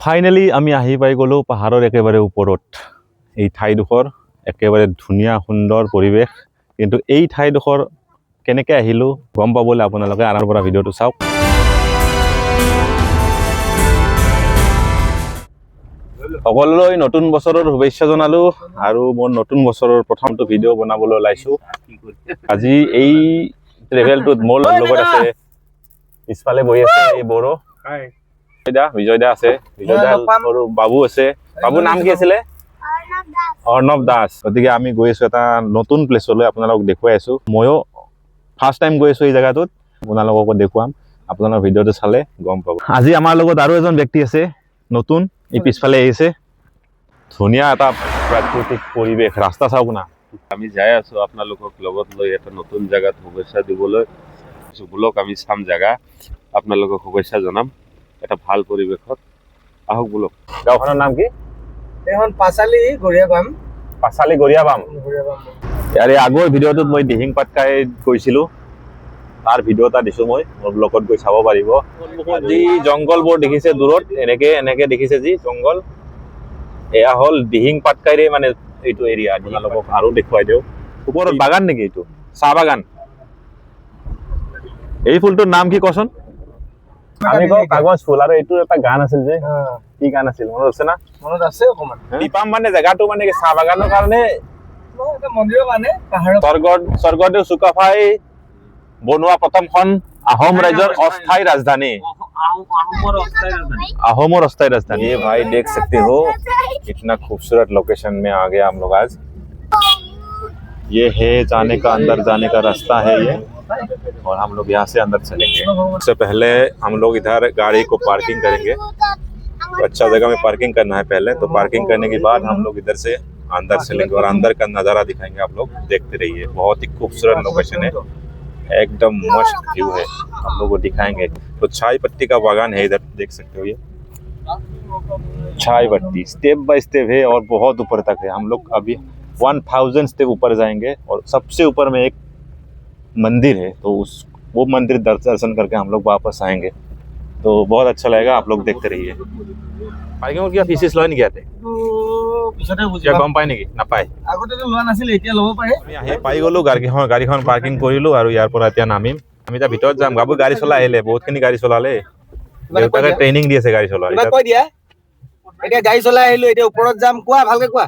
Finally আমি আহি পাই গ'লো পাহাৰৰ একেবাৰে ওপৰত। এই ঠাইডোখৰ একেবাৰে ধুনীয়া সুন্দৰ পৰিৱেশ, কিন্তু এই ঠাইডোখৰ কেনেকৈ আহিলোঁ গম পাবলৈ আপোনালোকে আৰম্ভৰ পৰা ভিডিঅ'টো চাওক। সকলোলৈ নতুন বছৰৰ শুভেচ্ছা জনালোঁ আৰু মোৰ নতুন বছৰৰ প্ৰথমটো ভিডিঅ' বনাবলৈ ওলাইছোঁ। আজি এই ট্ৰেভেলটোত মোৰ লগত আছে, পিছফালে বহি আছে এই বড়ো বিজয় দা আছে, বিজয় দা আৰু বাবু আছে। বাবুৰ নাম কি আছিলে? অৰ্ণৱ দাস। গতিকে আমি গৈ আছোঁ এটা নতুন প্লেচলৈ, আপোনালোকক দেখুৱাই আছোঁ। ময়ো ফাৰ্ষ্ট টাইম গৈ আছোঁ এই জেগাটোত, আপোনালোককো দেখুৱাম। আপোনালোকৰ ভিডিঅ'টো চালে গম পাব। আজি আমাৰ লগত আৰু এজন ব্যক্তি আছে নতুন, এই পিছফালে আহিছে। ধুনীয়া এটা প্ৰাকৃতিক পৰিৱেশ, ৰাস্তা চাওক না। আমি যাই আছোঁ আপোনালোকক লগত লৈ এটা নতুন জেগাত শুভেচ্ছা দিবলৈ। বলক আমি চাম জেগা, আপোনালোকক শুভেচ্ছা জনাম এটা ভাল পৰিৱেশত। আহক বলক। গাঁওখনৰ নাম কি? এখন পাঁচালি গৰিয়াবাম। পাঁচালি গৰিয়াবাম। ইয়াৰে আগৰ ভিডিঅ'টোত মই দিহিং পাটকাই গৈছিলোঁ, তাৰ ভিডিঅ' এটা দিছোঁ মই, মোৰ লগত গৈ চাব পাৰিব। যি জংঘলবোৰ দেখিছে দূৰত, এনেকে দেখিছে যি জংঘল, এয়া হ'ল দিহিং পাটকাইৰে মানে এইটো এৰিয়া। আপোনালোকক আৰু দেখুৱাই দিওঁ। ওপৰত বাগান নেকি? এইটো চাহ বাগান। এই ফুলটোৰ নাম কি কচোন? আমি কওঁ কাগজ ফুল। আৰু এইটো এটা গান আছিল যে, কি গান আছিল মনত আছে না? মনত আছে অকমান। টিপাম মানে জেগাটো মানে কি চাহ বাগানৰ কাৰণে, মন্দিৰৰ কাৰণে স্বৰ্গদেউ চুকাফাই বনোৱা প্ৰথমখন আহোম ৰাজ্যৰ অস্থায়ী ৰাজধানী। आहोमर अस्थायी राजधानी। ये भाई देख सकते हो कितना खूबसूरत लोकेशन में आ गया हम लोग आज। ये है जाने का, अंदर जाने का रास्ता है ये, और हम लोग यहाँ से अंदर चलेंगे। उससे पहले हम लोग इधर गाड़ी को पार्किंग करेंगे। तो अच्छा जगह में पार्किंग करना है पहले, तो पार्किंग करने के बाद हम लोग इधर से अंदर चलेंगे और अंदर का नज़ारा दिखाएंगे। आप लोग देखते रहिए, बहुत ही खूबसूरत लोकेशन है, एकदम मस्त व्यू है, हम लोग को दिखाएंगे। तो चाय पत्ती का बागान है इधर, देख सकते हो ये चाय पत्ती स्टेप बाय स्टेप है और बहुत ऊपर तक है। हम लोग अभी 1000 स्टेप ऊपर जाएंगे और सबसे ऊपर में एक मंदिर है, तो वो मंदिर दर्शन करके हम लोग वापस आएंगे। तो बहुत अच्छा लगेगा, आप लोग देखते रहिए। पार्किंग क्या फीसेस लय নেকি ইয়াতে? পিছতে গম পায় নেকি? নাপায়। আগতে লোৱা নাছিল, এতিয়া ল'ব পাৰে। আমি আহি পাই গ'লো, গাড়ীখন পাৰ্কিং কৰিলোঁ আৰু ইয়াৰ পৰা এতিয়া নামিম। আমি এতিয়া ভিতৰত যাম। বাবু গাড়ী চলাই আহিলে, বহুতখিনি গাড়ী চলালে, দেউতাকে ট্ৰেইনিং দি আছে গাড়ী চলোৱাৰ। কৈ দিয়া, এতিয়া গাড়ী চলাই আহিলো, এতিয়া ওপৰত যাম। কোৱা ভালকে কোৱা।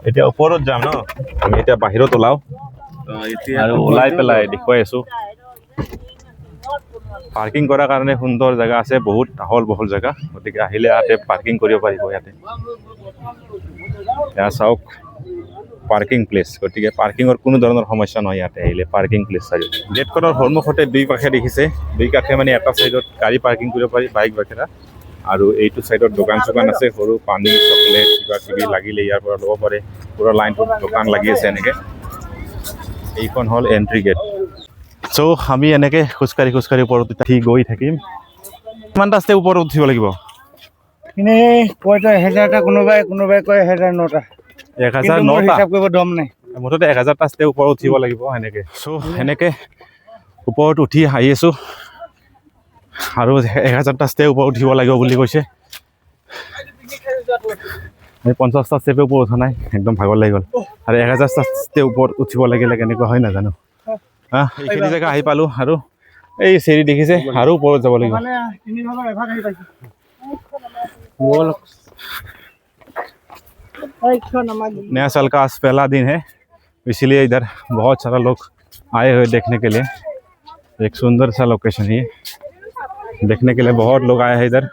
এতিয়া ওপৰত যাম ন, আমি এতিয়া বাহিৰত ওলাও আৰু ওলাই পেলাই দেখুৱাই আছো। পাৰ্কিং কৰাৰ কাৰণে সুন্দৰ জেগা আছে, বহুত আহল বহল জেগা, গতিকে আহিলে ইয়াতে পাৰ্কিং কৰিব পাৰিব। ইয়াতে এয়া চাওক পাৰ্কিং প্লেচ, গতিকে পাৰ্কিঙৰ কোনো ধৰণৰ সমস্যা নহয়। ইয়াতে আহিলে পাৰ্কিং প্লেচ চাই গেটখনৰ সন্মুখতে দুই কাষে দেখিছে, দুই কাষে মানে এটা চাইডত গাড়ী পাৰ্কিং কৰিব পাৰি, বাইক বাগেৰা, আৰু এইটো চাইডত দোকান চোকান আছে, সৰু পানী চকলেট কিবা কিবি লাগিলে ইয়াৰ পৰা ল'ব পাৰে। পুৰা লাইনটোত দোকান লাগি আছে এনেকৈ। এইখন হ'ল এণ্ট্ৰি গেট। চ' আমি এনেকৈ খোজকাঢ়ি ওপৰত উঠি গৈ থাকিম। কিমানটা ষ্টেপ ওপৰত উঠিব লাগিব? এনেই কয় 1000টা, কোনোবাই কয় 1009টা। 1009টা হিচাপ কৰিব দম নাই। মুঠতে 1000টা ষ্টেপ ওপৰত উঠিব লাগিব এনেকৈ। চ' এনেকৈ ওপৰত উঠি আহি আছোঁ আৰু 1000টা ষ্টেপ ওপৰত উঠিব লাগিব বুলি কৈছে। আমি 50টা ষ্টেপে ওপৰত উঠা নাই, একদম ভাগৰ লাগি গ'ল। আৰু 1000টা ষ্টেপ ওপৰত উঠিব লাগিলে কেনেকুৱা হয় নাজানো। এইখিনি জেগা আহি পালোঁ আৰু এই চেৰি দেখিছে, আৰু ওপৰত যাব লাগিব। नया साल का आज पहला दिन है, इसलिए इधर बहुत सारा लोग आए हुए देखने के लिए। एक सुंदर सा लोकेशन है, देखने के लिए बहुत लोग आए हैं इधर।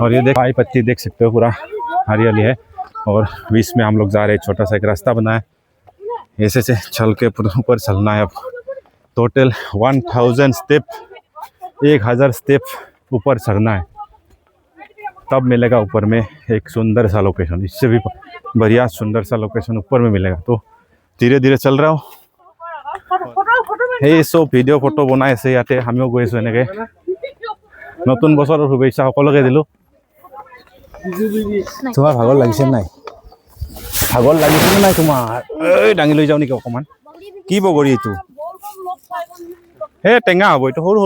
और ये चाय पत्ती देख सकते हो, पूरा हरियाली है, और बीच में हम लोग जा रहे हैं। छोटा सा एक रास्ता बना है, ऐसे से चल के ऊपर चलना है। अब टोटल 1000 स्टेप, 1000 स्टेप ऊपर चढ़ना है, तब मिलेगा ऊपर में एक सुंदर सा लोकेशन। इससे भी बढ़िया सुंदर सा लोकेशन ऊपर में मिलेगा। तो धीरे धीरे चल रहा हूँ। এই সব ভিডিঅ' ফটো বনাই আছে ইয়াতে, আমিও গৈ আছোঁ এনেকৈ। নতুন বছৰৰ শুভেচ্ছা সকলোকে দিলোঁ। তোমাৰ ভাগৰ লাগিছে নাই? ভাগৰ লাগিছে নাই তোমাৰ? এই দাঙি লৈ যাওঁ নেকি অকণমান? কি বগৰী এইটো? হে টেঙা হ'ব এইটো সৰু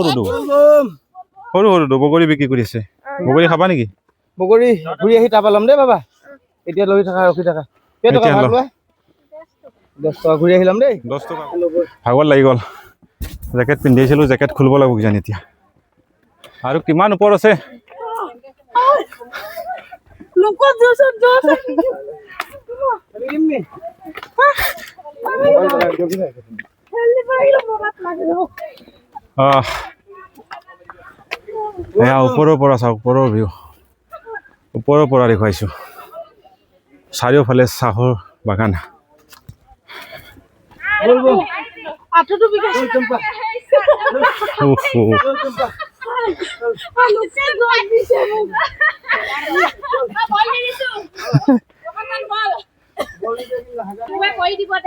সৰুটো বগৰী বিক্ৰী কৰি আছে বগৰী খাবা নেকি বগৰী ঘূৰি আহি তাৰপৰা ল'ম দেই বাবা এতিয়া লৈ থাকা ৰখি থাকা কেই টকা এতিয়া ভাগ ল। লোৱা 10 টকা ঘূৰি আহি ল'ম দেই 10 টকা ভাগৰ লাগি গ'ল জেকেট পিন্ধিছিলোঁ জেকেট খুলিব লাগিব কিজানি এতিয়া আৰু কিমান ওপৰত আছে এয়া ওপৰৰ পৰা চাওক ওপৰৰ ভিউ ওপৰৰ পৰা দেখুৱাইছোঁ চাৰিওফালে চাহৰ বাগান উফ, উফ।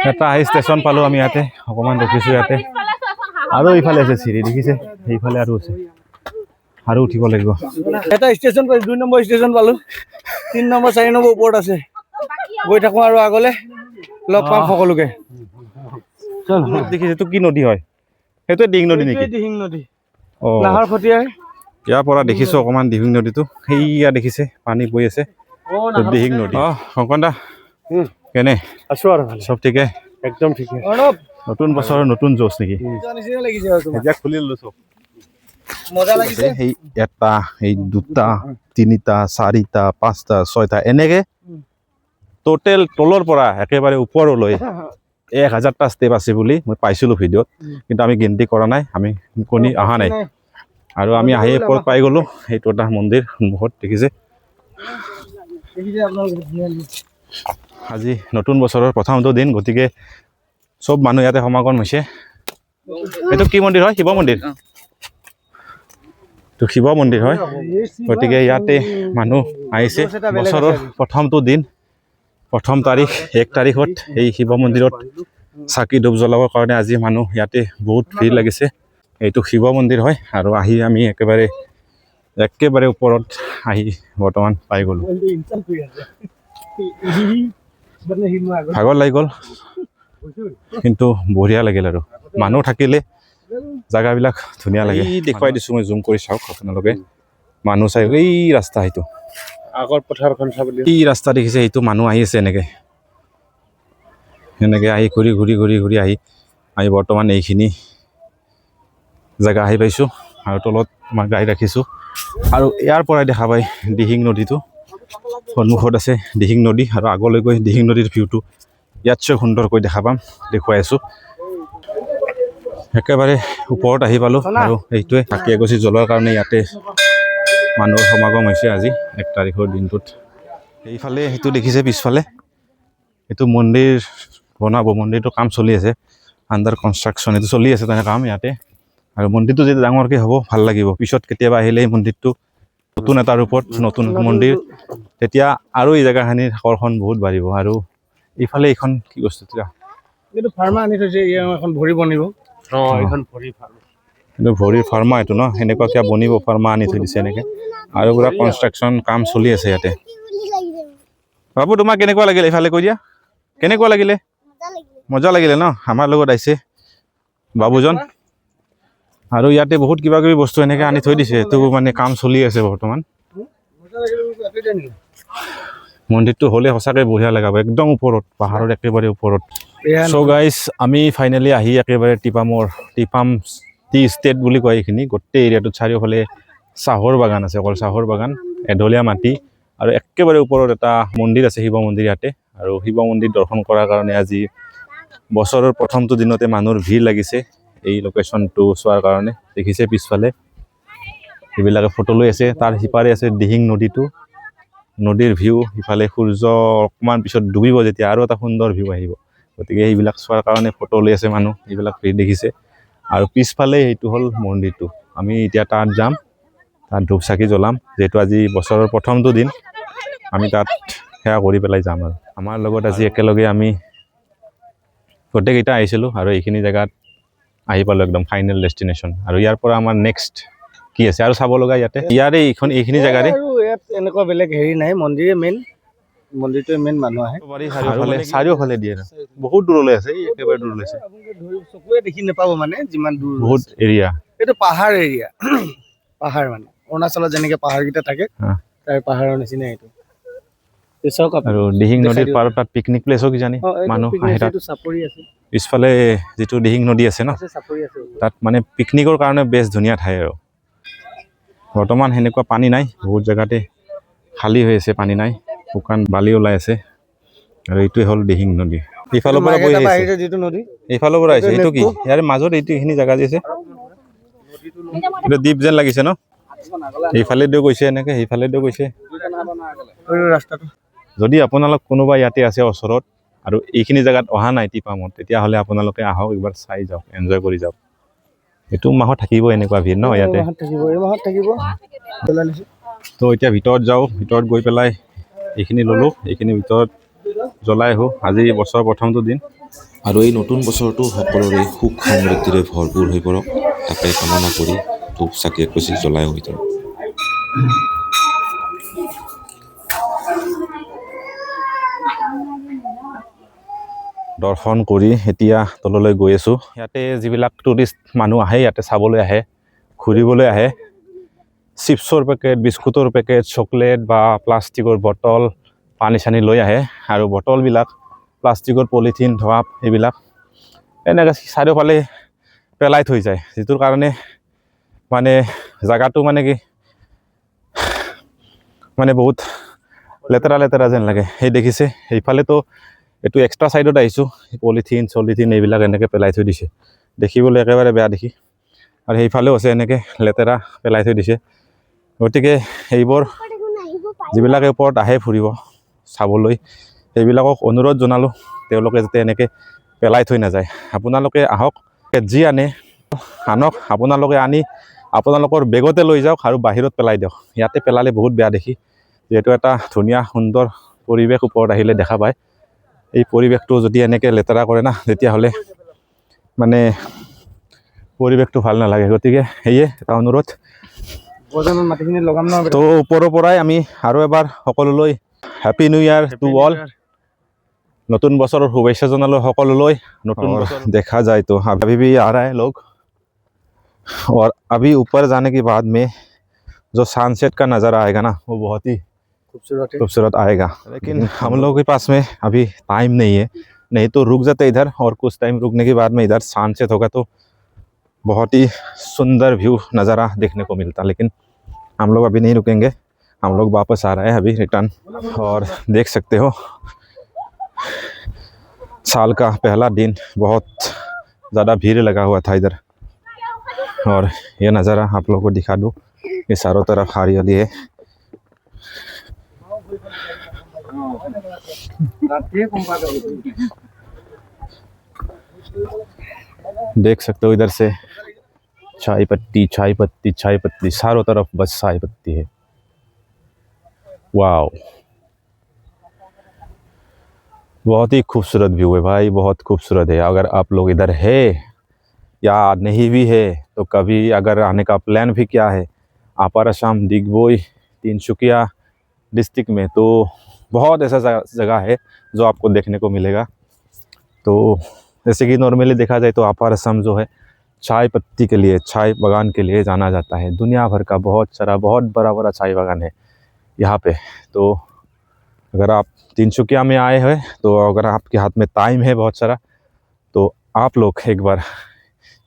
এটা আহি ষ্টেচন পালোঁ আমি ইয়াতে অকণমান ৰখিছোঁ ইয়াতে আৰু ইফালে আছে চিৰি দেখিছে সেইফালে আৰু আছে আৰু উঠিব লাগিব এটা ষ্টেচন পালো 2 নম্বৰ ষ্টেচন পালো 3 নম্বৰ 4 নম্বৰ ওপৰত আছে গৈ থাকো আৰু আগলে লগ পাম সকলোকে দেখিছে এইটো কি নদী হয় সেইটোৱে দিহিং নদী নেকি দিহিং নদী অঁ নাহৰ খটিয়াৰ ইয়াৰ পৰা দেখিছোঁ অকণমান দিহিং নদীটো সেইয়া দেখিছে পানী বৈ আছে দিহিং নদী অঁ শংকৰ দা কেনে আছো আৰু চব ঠিকে একদম ঠিকে অৰ্ণৱ নতুন বছৰৰ নতুন জোচ নেকি নিচিনা লাগিছে আৰু তোমাৰ এতিয়া খুলি ল'লো চব মজা লাগিছে এই এটা এই দুটা তিনিটা চাৰিটা পাঁচটা ছয়টা এনেকে টোটেল তলৰ পৰা একেবাৰে ওপৰলৈ 1000টা ষ্টেপ আছে বুলি মই পাইছিলোঁ ভিডিঅ'ত কিন্তু আমি গিনতি কৰা নাই আমি কণী অহা নাই আৰু আমি আহি ওপৰত পাই গ'লোঁ সেইটো এটা মন্দিৰ সন্মুখত দেখিছে আজি নতুন বছৰৰ প্ৰথমটো দিন গতিকে চব মানুহ ইয়াতে সমাগম হৈছে এইটো কি মন্দিৰ হয় শিৱ মন্দিৰ তো শিৱ মন্দিৰ হয় গতিকে ইয়াতে মানুহ আহিছে বছৰৰ প্ৰথমটো দিন প্ৰথম তাৰিখ 1 তাৰিখত এই শিৱ মন্দিৰত চাকি ধূপ জ্বলাবৰ কাৰণে আজি মানুহ ইয়াতে বহুত ভিৰ লাগিছে এইটো শিৱ মন্দিৰ হয় আৰু আহি আমি একেবাৰে ওপৰত আহি বৰ্তমান পাই গ'লোঁ ভাগৰ লাগি গ'ল কিন্তু বঢ়িয়া লাগিল আৰু মানুহ থাকিলে জেগাবিলাক ধুনীয়া লাগে দেখুৱাই দিছোঁ মই জুম কৰি চাওক আপোনালোকে মানুহ চাই এই ৰাস্তা সেইটো আগৰ পথাৰখন চাবলৈ এই ৰাস্তা দেখিছে এইটো মানুহ আহি আছে এনেকৈ আহি ঘূৰি আহি বৰ্তমান এইখিনি জেগা আহি পাইছোঁ আৰু তলত আমাৰ গাড়ী ৰাখিছোঁ আৰু ইয়াৰ পৰাই দেখা পায় দিহিং নদীটো সন্মুখত আছে দিহিং নদী আৰু আগলৈ গৈ দিহিং নদীৰ ভিউটো ইয়াতছে সুন্দৰকৈ দেখা পাম দেখুৱাই আছোঁ একেবাৰে ওপৰত আহি পালোঁ আৰু এইটোৱে চাকি এগছি জ্বলোৱাৰ কাৰণে ইয়াতে মানুহৰ সমাগম হৈছে আজি 1 তাৰিখৰ দিনটোত এইফালে সেইটো দেখিছে পিছফালে এইটো মন্দিৰ বনাব মন্দিৰটো কাম চলি আছে আণ্ডাৰ কনষ্ট্ৰাকশ্যন এইটো চলি আছে তেনে কাম ইয়াতে আৰু মন্দিৰটো যেতিয়া ডাঙৰকৈ হ'ব ভাল লাগিব পিছত কেতিয়াবা আহিলে এই মন্দিৰটো নতুন এটা ৰূপত নতুন মন্দিৰ তেতিয়া আৰু এই জেগাখিনিৰ আকৰ্ষণ বহুত বাঢ়িব আৰু এইফালে এইখন কি বস্তু এইটো ফাৰ্মা আনি থৈছে এখন ভৰি বনিব এইখন ভৰি ফাৰ্মা কিন্তু ভৰিৰ ফাৰ্মা এইটো ন সেনেকুৱা কিবা বনিব ফাৰ্মা আনি থৈ দিছে এনেকৈ আৰু পুৰা কনষ্ট্ৰাকশ্যন কাম চলি আছে ইয়াতে বাবু তোমাক কেনেকুৱা লাগিলে এইফালে কৈ দিয়া কেনেকুৱা লাগিলে মজা লাগিলে ন আমাৰ লগত আহিছে বাবুজন আৰু ইয়াতে বহুত কিবা কিবি বস্তু এনেকৈ আনি থৈ দিছে এইটো মানে কাম চলি আছে বৰ্তমান মন্দিৰটো হ'লে সঁচাকৈ বঢ়িয়া লগাব একদম ওপৰত পাহাৰৰ একেবাৰে ওপৰত চ' গাইজ আমি ফাইনেলি আহি একেবাৰে টিপাম টি ষ্টেট বুলি কয় এইখিনি গোটেই এৰিয়াটোত চাৰিওফালে চাহৰ বাগান আছে অকল চাহৰ বাগান এঢলীয়া মাটি আৰু একেবাৰে ওপৰত এটা মন্দিৰ আছে শিৱ মন্দিৰ ইয়াতে আৰু শিৱ মন্দিৰ দৰ্শন কৰাৰ কাৰণে আজি বছৰৰ প্ৰথমটো দিনতে মানুহৰ ভিৰ লাগিছে এই লোকেশ্যনটো চোৱাৰ কাৰণে দেখিছে পিছফালে এইবিলাকে ফটো লৈ আছে তাৰ সিপাৰে আছে দিহিং নদীটো নদীৰ ভিউ ইফালে সূৰ্য অকণমান পিছত ডুবিব যেতিয়া আৰু এটা সুন্দৰ ভিউ আহিব গতিকে এইবিলাক চোৱাৰ কাৰণে ফটো লৈ আছে মানুহ এইবিলাক ভিৰ দেখিছে আৰু পিছফালে এইটো হ'ল মন্দিৰটো আমি এতিয়া তাত যাম তাত ধূপ চাকি জ্বলাম যিহেতু আজি বছৰৰ প্ৰথমটো দিন আমি তাত সেৱা কৰি পেলাই যাম আৰু আমাৰ লগত আজি একেলগে আমি গোটেইকেইটা আহিছিলোঁ আৰু এইখিনি জেগাত আহি পালোঁ একদম ফাইনেল ডেষ্টিনেশ্যন আৰু ইয়াৰ পৰা আমাৰ নেক্সট কি আছে আৰু চাব লগা ইয়াতে ইয়াৰে এইখিনি জেগাৰে আৰু ইয়াত এনেকুৱা বেলেগ হেৰি নাই মন্দিৰে মেইন মন্দিৰটো মেইন মানুহ আহে চাৰিওফালে দিয়ে বহুত দূৰলৈ আছে একেবাৰে দূৰলৈ আছে চকুৱে দেখি নাপাব মানে যিমান দূৰ বহুত এৰিয়া এইটো পাহাৰ এৰিয়া পাহাৰ মানে অৰুণাচলত যেনেকে পাহাৰকেইটা থাকে তাৰ পাহাৰৰ নিচিনা এইটো চাওক আৰু দিহিং নদীৰ পাৰত তাত পিকনিক প্লেচো কিজানি মানুহ আহে তাত চাপৰি আছে পিছফালে যিটো দিহিং নদী আছে ন চাপৰি আছে তাত মানে পিকনিকৰ কাৰণে বেষ্ট ধুনীয়া ঠাই আৰু বৰ্তমান সেনেকুৱা পানী নাই বহুত জেগাতে খালী হৈ আছে পানী নাই শুকান বালি ওলাই আছে আৰু এইটোৱে হ'ল দিহিং নদী ইফালৰ পৰা বৈ আহিছে যিটো নদী এইফালৰ পৰা আহিছে এইটো কি ইয়াৰ মাজত এইটো এইখিনি জেগা যি আছে এইটো দ্বীপ যেন লাগিছে ন এইফালে দিও গৈছে এনেকে সেইফালে দিও গৈছে ৰাস্তাটো যদি আপোনালোক কোনোবা ইয়াতে আছে ওচৰত আৰু এইখিনি জেগাত অহা নাই টিপামত তেতিয়াহ'লে আপোনালোকে আহক একবাৰ চাই যাওক এনজয় কৰি যাওক এইটো মাহত থাকিব এনেকুৱা ভিৰ ন ইয়াতে এই মাহত থাকিব তো এতিয়া ভিতৰত যাওঁ ভিতৰত গৈ পেলাই এইখিনি ল'লোঁ এইখিনি ভিতৰত জ্বলাই আহোঁ আজি বছৰৰ প্ৰথমটো দিন আৰু এই নতুন বছৰটো সকলোৰে সুখ সমৃদ্ধিৰে ভৰপূৰ হৈ পৰক তাকে কামনা কৰি ধূপ চাকি এগছি জ্বলাই ভিতৰত দৰ্শন কৰি এতিয়া তললৈ গৈ আছোঁ ইয়াতে যিবিলাক টুৰিষ্ট মানুহ আহে ইয়াতে চাবলৈ আহে ঘূৰিবলৈ আহে চিপছৰ পেকেট বিস্কুটৰ পেকেট চকলেট বা প্লাষ্টিকৰ বটল পানী চানী লৈ আহে আৰু বটলবিলাক প্লাষ্টিকৰ পলিথিন ধোৱা এইবিলাক এনেকৈ চাৰিওফালে পেলাই থৈ যায় যিটোৰ কাৰণে মানে জাগাটো মানে কি মানে বহুত লেতেৰা লেতেৰা যেন লাগে সেই দেখিছে সেইফালেতো এইটো এক্সট্ৰা ছাইডত আহিছোঁ পলিথিন চলিথিন এইবিলাক এনেকৈ পেলাই থৈ দিছে দেখিবলৈ একেবাৰে বেয়া দেখি আৰু সেইফালেও আছে এনেকৈ লেতেৰা পেলাই থৈ দিছে গতিকে এইবোৰ যিবিলাকে ওপৰত আহে ফুৰিব চাবলৈ সেইবিলাকক অনুৰোধ জনালোঁ তেওঁলোকে যাতে এনেকৈ পেলাই থৈ নাযায় আপোনালোকে আহক যি আনক আপোনালোকে আনি আপোনালোকৰ বেগতে লৈ যাওক আৰু বাহিৰত পেলাই দিয়ক ইয়াতে পেলালে বহুত বেয়া দেখি যিহেতু এটা ধুনীয়া সুন্দৰ পৰিৱেশ ওপৰত আহিলে দেখা পায় এই পৰিৱেশটো যদি এনেকৈ লেতেৰা কৰে না তেতিয়াহ'লে মানে পৰিৱেশটো ভাল নালাগে গতিকে সেয়ে এটা অনুৰোধ মাটিখিনি লগাম ন তো ওপৰৰ পৰাই আমি আৰু এবাৰ সকলোলৈ happy new year to all নতুন বছৰৰ শুভেচ্ছা জনালোঁ সকলোলৈ নতুন देखा जाए तो अभी भी आ रहा है लोग और अभी ऊपर जाने के बाद में जो सनसेट का नज़ारा आएगा ना वो बहुत ही खूबसूरत आएगा लेकिन हम लोगों के पास में अभी टाइम नहीं तो रुक जाते इधर और कुछ टाइम रुकने के बाद में इधर सनसेट होगा तो बहुत ही सुंदर व्यू नज़ारा देखने को मिलता लेकिन हम लोग अभी नहीं रुकेंगे हम लोग वापस आ रहे हैं अभी रिटर्न और देख सकते हो साल का पहला दिन बहुत ज़्यादा भीड़ लगा हुआ था इधर और ये नज़ारा आप लोगों को दिखा दूँ ये चारों तरफ हरियाली है देख सकते हो इधर से चाय पत्ती चारों तरफ बस चाय पत्ती है वाओ बहुत ही खूबसूरत व्यू है भाई बहुत खूबसूरत है अगर आप लोग इधर है या नहीं भी है तो कभी अगर आने का प्लान भी क्या है अपर असम दिग्बोई तिनसुकिया डिस्ट्रिक्ट में तो बहुत ऐसा जगह है जो आपको देखने को मिलेगा तो जैसे कि नॉर्मली देखा जाए तो अपर असम जो है चाय पत्ती के लिए चाय बागान के लिए जाना जाता है दुनिया भर का बहुत सारा बहुत बड़ा चाय बागान है यहाँ पे तो अगर आप तिनसुकिया में आए हैं तो अगर आपके हाथ में टाइम है बहुत सारा तो आप लोग एक बार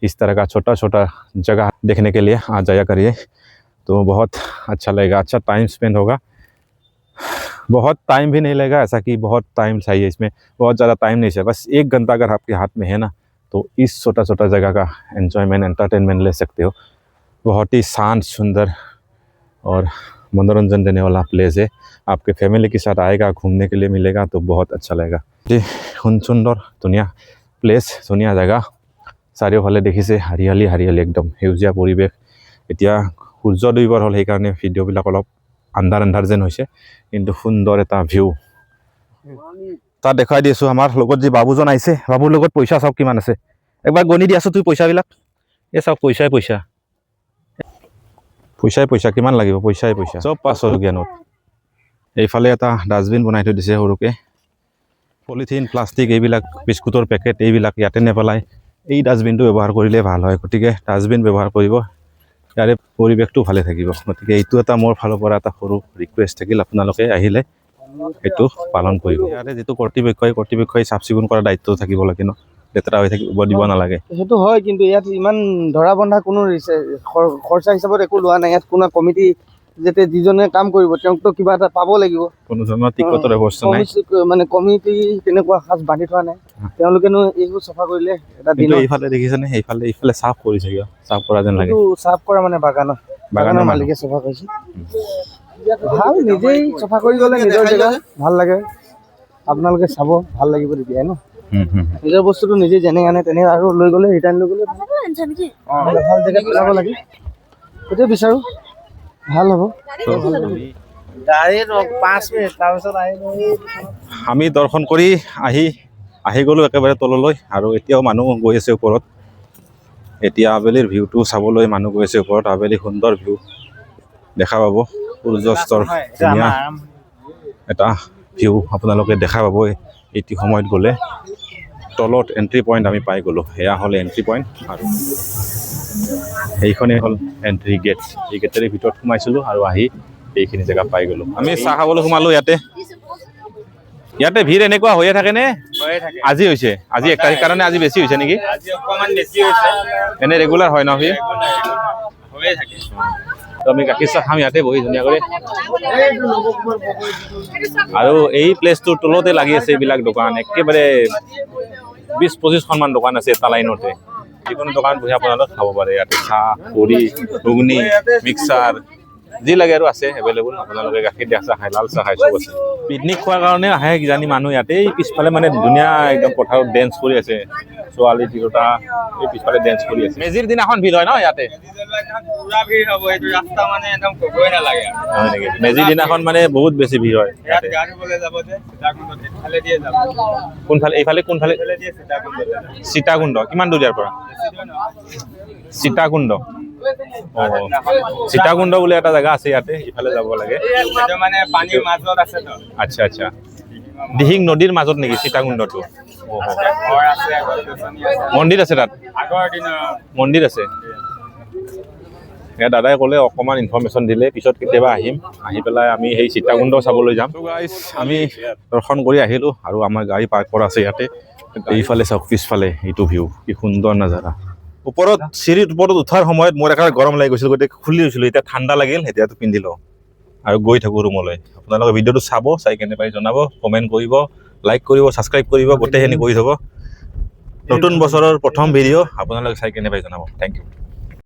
इस तरह का छोटा छोटा जगह देखने के लिए आ जाया करिए तो बहुत अच्छा लगेगा अच्छा टाइम स्पेंड होगा बहुत टाइम भी नहीं लगेगा ऐसा कि बहुत टाइम चाहिए इसमें बहुत ज़्यादा टाइम नहीं चाहिए बस 1 घंटा अगर आपके हाथ में है ना तो इस छोटा छोटा जगह का एंजॉयमेंट एंटरटेनमेंट ले सकते हो बहुत ही शांत सुंदर और मनोरंजन देने वाला प्लेस है आपके फैमिली के साथ आएगा घूमने के लिए मिलेगा तो बहुत अच्छा लगेगा जी सुंदर धुनिया प्लेस धुनिया जगह চাৰিওফালে দেখিছে হাৰিয়ালি হাৰিয়ালি একদম সেউজীয়া পৰিৱেশ এতিয়া সূৰ্য দুইবাৰ হ'ল সেইকাৰণে ভিডিঅ'বিলাক অলপ আন্ধাৰ যেন হৈছে কিন্তু সুন্দৰ এটা ভিউ তাত দেখাই দিছোঁ আমাৰ লগত যি বাবুজন আহিছে বাবুৰ লগত পইচা চাওক কিমান আছে একবাৰ গণি দিয়াছোঁ তুই পইচাবিলাক এই চাওক পইচাই পইচা কিমান লাগিব পইচাই চব 500 টকীয়া নোট এইফালে এটা ডাষ্টবিন বনাই থৈ দিছে সৰুকৈ। পলিথিন প্লাষ্টিক এইবিলাক বিস্কুটৰ পেকেট এইবিলাক ইয়াতে নেপেলাই এই ডাষ্টবিনটো ব্যৱহাৰ কৰিলে ভাল হয়। গতিকে ডাষ্টবিন ব্যৱহাৰ কৰিব, ইয়াৰে পৰিৱেশটো ভালে থাকিব। গতিকে এইটো এটা মোৰ ফালৰ পৰা এটা সৰু ৰিকুৱেষ্ট থাকিল, আপোনালোকে আহিলে এইটো পালন কৰিব। ইয়াৰে যিটো কৰ্তৃপক্ষই চাফ চিকুণ কৰাৰ দায়িত্ব থাকিব লাগে ন, লেতেৰা হৈ থাকিব দিব নালাগে। সেইটো হয়, কিন্তু ইয়াত ইমান ধৰা বন্ধা কোনো খৰচা হিচাপত একো লোৱা নাই। ইয়াত কোনো কমিটি যেতিয়া যিজনে কাম কৰিব তেওঁকতো কিবা এটা পাব লাগিব। কোনো ধৰণৰ টিকটৰ ব্যৱস্থা নাই, মানে কমিটি তেনেকুৱা সাজ বান্ধি থোৱা নাই। তেওঁলোকেনো এইবোৰ চাফা কৰিলে এটা দিন। এইফালে দেখিছেনে, এইফালে চাফ কৰিছে, কিয় চাফ কৰা যেন লাগে। চাফ কৰা মানে বাগানৰ মালিকে চাফা কৰিছে। ভাল, নিজেই চাফা কৰি গ'লে নিজৰ জেগা ভাল লাগে। আপোনালোকে চাব, ভাল লাগিব তেতিয়াই ন। নিজৰ বস্তুটো নিজে যেনে আনে তেনে আৰু লৈ গ'লে ৰিটাৰ্ণ লৈ গ'লে ভাল জেগাত পেলাব লাগে। সেইটোৱে বিচাৰোঁ, ভাল হ'ব। আমি দৰ্শন কৰি আহি গ'লোঁ একেবাৰে তললৈ, আৰু এতিয়াও মানুহ গৈ আছে ওপৰত। এতিয়া আবেলিৰ ভিউটো চাবলৈ মানুহ গৈ আছে ওপৰত। আবেলি সুন্দৰ ভিউ দেখা পাব, সূৰ্যাস্তৰ ধুনীয়া এটা ভিউ আপোনালোকে দেখা পাব এইটো সময়ত গ'লে। তলত এণ্ট্ৰি পইণ্ট আমি পাই গ'লোঁ, সেয়া হ'ল এণ্ট্ৰি পইণ্ট, আৰু সেইখনেই হ'ল এণ্ট্ৰি গেট। এই গেটেৰে ভিতৰত সোমাইছিলোঁ আৰু আহি এইখিনি জেগা পাই গ'লোঁ। আমি চাহ খাবলৈ সোমালোঁ ইয়াতে ভিৰ এনেকুৱা হৈয়ে থাকেনে? আজি হৈছে, আজি 1 তাৰিখ কাৰণে আজি বেছি হৈছে নেকি? এনে ৰেগুলাৰ হয় ন ভিৰ? আমি গাখীৰ চাহ খাম ইয়াতে বহি ধুনীয়াকৈ। আৰু এই প্লেচটোৰ তলতে লাগি আছে এইবিলাক দোকান, একেবাৰে 20-25খনমান দোকান আছে এটা লাইনতে। যিকোনো দোকান বহি আপোনালোকে খাব পাৰে। ইয়াতে চাহ, পুৰি, ঘুগুনি, মিক্সাৰ যি লাগে আৰু আছে এভেইলেবল। আপোনালোকে গাখীৰ দিয়া চাহ খাই, লাল চাহ খাই, চব আছে। পিকনিক খোৱাৰ কাৰণে আহে কিজানি মানুহ ইয়াতে। পিছফালে মানে ধুনীয়া একদম পথাৰত ডেন্স কৰি আছে ছোৱালী তিৰোতা, এই পিছফালে ডেন্স কৰি আছে। মেজিৰ দিনাখন ভিৰ হয় ন ইয়াতে? মেজিৰ দিনাখন মানে বহুত বেছি ভিৰ হয়। কোনফালে? এইফালে কোনফালে? সীতাকুণ্ড। কিমান দূৰ ইয়াৰ পৰা? সীতাকুণ্ড। সীতাকুণ্ড বুলি এটা জেগা আছে ইয়াতে, ইফালে যাব লাগে। আচ্ছা আচ্ছা, দিহিং নদীৰ মাজত নেকি সীতাকুণ্ডটো? মন্দিৰ আছে তাত? মন্দিৰ আছে। এয়া দাদাই ক'লে অকণমান ইনফৰমেশ্যন দিলে, পিছত কেতিয়াবা আহিম, আহি পেলাই আমি সেই সীতাকুণ্ড চাবলৈ যাম। আমি দৰ্শন কৰি আহিলোঁ আৰু আমাৰ গাড়ী পাৰ্ক কৰা আছে ইয়াতে। এইফালে চাওক, পিছফালে এইটো ভিউ, কি সুন্দৰ নাজাৰা। ওপৰত চিৰিত ওপৰত উঠাৰ সময়ত মোৰ একেবাৰে গৰম লাগি গৈছিল, গতিকে খুলি লৈছিলোঁ। এতিয়া ঠাণ্ডা লাগিল, এতিয়াতো পিন্ধি লওঁ আৰু গৈ থাকোঁ ৰুমলৈ। আপোনালোকে ভিডিঅ'টো চাব, চাই কেনে পাই জনাব, কমেণ্ট কৰিব, লাইক কৰিব, ছাবস্ক্ৰাইব কৰিব, গোটেইখিনি কৰি থ'ব। নতুন বছৰৰ প্ৰথম ভিডিঅ' আপোনালোকে চাই কেনে পাই জনাব। Thank U.